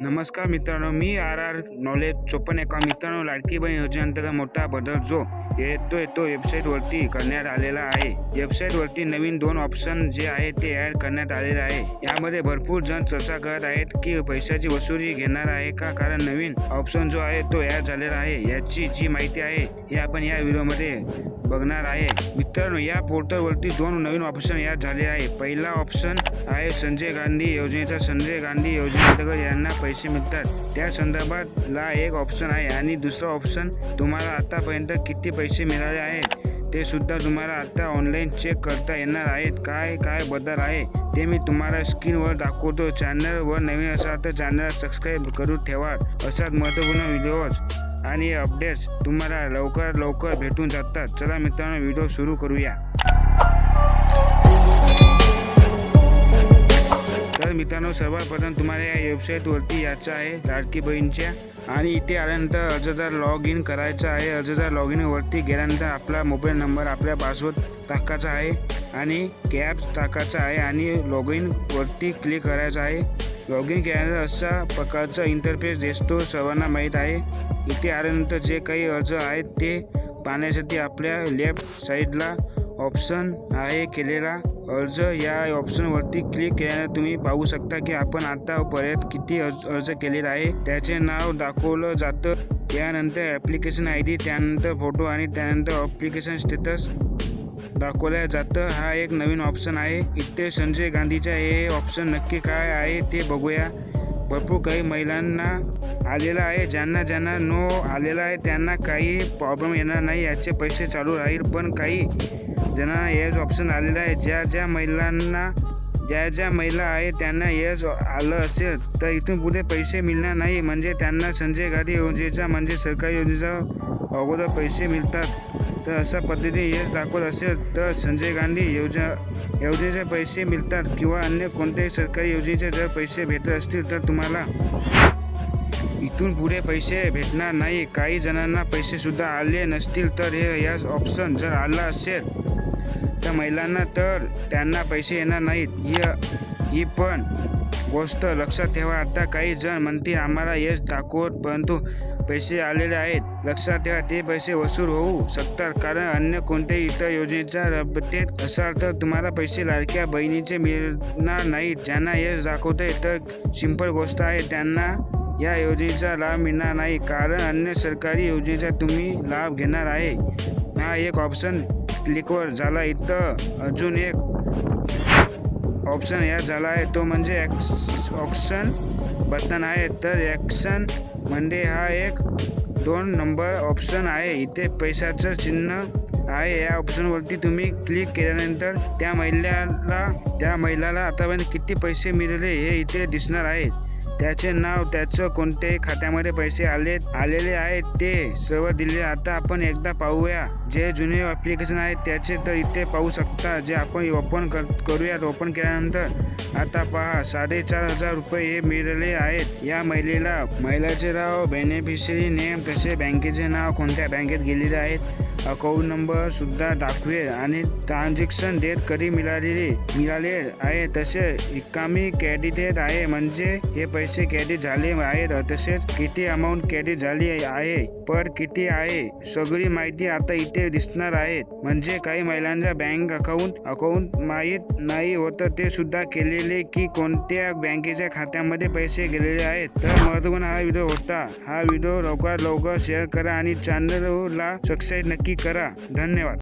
नमस्कार मित्रांनो, मी R knowledge 54 एका मित्रांनो, लाडकी बहीण योजनेअंतर्गत मोठा बदल जो येतोय तो वेबसाईटवरती करण्यात आलेला आहे. वेबसाईटवरती नवीन 2 ऑप्शन जे आहे ते ॲड करण्यात आलेले आहे. यामध्ये भरपूर जण चर्चा करत आहेत की पैशाची वसुली घेणार आहे का, कारण नवीन ऑप्शन जो आहे तो ॲड झालेला आहे. याची जी माहिती आहे हे आपण या व्हिडिओमध्ये बघणार आहे. मित्रांनो, या पोर्टलवरती 2 नवीन ऑप्शन ॲड झाले आहे. पहिला ऑप्शन आहे संजय गांधी योजनेचा. संजय गांधी योजनेअंतर्गत यांना पैसे मिळतात त्या संदर्भातला एक ऑप्शन आहे. आणि दुसरा ऑप्शन तुम्हाला आतापर्यंत किती पैसे मिळाले आहेत ते सुद्धा तुम्हाला आता ऑनलाईन चेक करता येणार आहेत. काय बदल आहे ते मी तुम्हाला स्क्रीनवर दाखवतो. चॅनलवर नवीन असाल तर चॅनलला सबस्क्राईब करून ठेवा. अशाच महत्त्वपूर्ण व्हिडिओज आणि अपडेट्स तुम्हाला लवकर भेटून जातात. चला मित्रांनो, व्हिडिओ सुरू करूया. तर मित्रांनो, सर्वप्रथम तुम्हाला या वेबसाईटवरती यायचं आहे लाडकी बहीणच्या. आणि इथे आल्यानंतर अर्जदार लॉग इन करायचं आहे. अर्जदार लॉग इनवरती गेल्यानंतर आपला मोबाईल नंबर, आपल्या पासवर्ड टाकायचा आहे आणि कॅप्स टाकायचा आहे आणि लॉग इनवरती क्लिक करायचं आहे. लॉग इन केल्यानंतर अशा प्रकारचा इंटरफेस दिसतो, सर्वांना माहीत आहे. इथे आल्यानंतर जे काही अर्ज आहेत ते पाहण्यासाठी आपल्या लेफ्ट साईडला ऑप्शन आहे केलेला अर्ज. या ऑप्शनवरती क्लिक केल्यानंतर तुम्ही पाहू शकता की आपण आतापर्यंत किती अर्ज केलेला आहे त्याचे नाव दाखवलं जातं. त्यानंतर ॲप्लिकेशन ID, त्यानंतर फोटो आणि त्यानंतर ॲप्लिकेशन स्टेटस दाखवलं जातं. हा एक नवीन ऑप्शन आहे. इथे संजय गांधीचा हे ऑप्शन नक्की काय आहे ते बघूया. भरपूर काही महिलांना आलेला आहे. ज्यांना नो आलेला आहे त्यांना काही प्रॉब्लेम येणार नाही, याचे पैसे चालू राहील. पण काही ज्यांना येस ऑप्शन आलेला आहे, ज्या महिला आहेत त्यांना येस आलं असेल तर इथून पुढे पैसे मिळणार नाही. म्हणजे त्यांना संजय गांधी योजनेचा म्हणजे सरकारी योजनेचा अगोदर पैसे मिळतात. तर अशा पद्धतीने येस दाखवत असेल तर संजय गांधी योजनेचे पैसे मिळतात किंवा अन्य कोणत्याही सरकारी योजनेचे जर पैसे भेटत असतील तर तुम्हाला इथून पुढे पैसे भेटणार नाही. काही जणांना पैसे सुद्धा आले नसतील तर हे या ऑप्शन जर आला असेल तर महिलांना तर त्यांना पैसे येणार नाहीत. ही पण गोष्ट लक्षात ठेवा. आता काही जण म्हणतील आम्हाला यश दाखवत परंतु पैसे आलेले आहेत. लक्षात ठेवा, ते पैसे वसूल होऊ शकतात, कारण अन्य कोणत्याही इतर योजनेच्या रब्बतेत असाल तर तुम्हाला पैसे लाडक्या बहिणीचे मिळणार नाहीत. ज्यांना यश दाखवते तर सिंपल गोष्ट आहे, त्यांना या योजनेचा लाभ मिळणार नाही, कारण अन्य सरकारी योजनेचा तुम्ही लाभ घेणार आहे. हा एक ऑप्शन क्लिकवर झाला. इथं अजून एक ऑप्शन या झाला आहे, तो म्हणजे ऑप्शन बटन आहे. तर ॲक्शन म्हणजे हा एक 2 नंबर ऑप्शन आहे. इथे पैशाचं चिन्ह आहे. या ऑप्शनवरती तुम्ही क्लिक केल्यानंतर त्या महिलाला आतापर्यंत किती पैसे मिळाले हे इथे दिसणार आहे. त्याचे नाव, त्याचं कोणत्याही खात्यामध्ये पैसे आलेले आहेत ते सर्व दिले. आता आपण एकदा पाहूया जे जुने ॲप्लिकेशन आहेत त्याचे. तर इथे पाहू शकता जे आपण ओपन करूयात. ओपन केल्यानंतर आता पहा 4,500 रुपये हे मिळाले आहेत. या महिलेचे नाव, बेनिफिशरी नेम, तसे बँकेचे नाव, कोणत्या बँकेत गेलेले आहेत, अकाउंट नंबर सुद्धा दाखवेल आणि ट्रान्झॅक्शन डेट कधी मिळाले आहे, तसे रिकामी कॅन्डिडेट आहे म्हणजे हे पैसे कॅडी झाले आहेत, तसेच किती अमाऊंट कॅडी झाली आहे, पर किती आहे, सगळी माहिती आता इथे दिसणार आहे. म्हणजे काही महिलांचा बँक अकाउंट माहीत नाही होतं ते सुद्धा केलेले की कोणत्या बँकेच्या खात्यामध्ये पैसे गेलेले आहेत. तर महत्त्वपूर्ण हा व्हिडिओ होता. हा व्हिडिओ लवकर शेअर करा आणि चॅनलला सबस्क्राईब नक्की करा. धन्यवाद.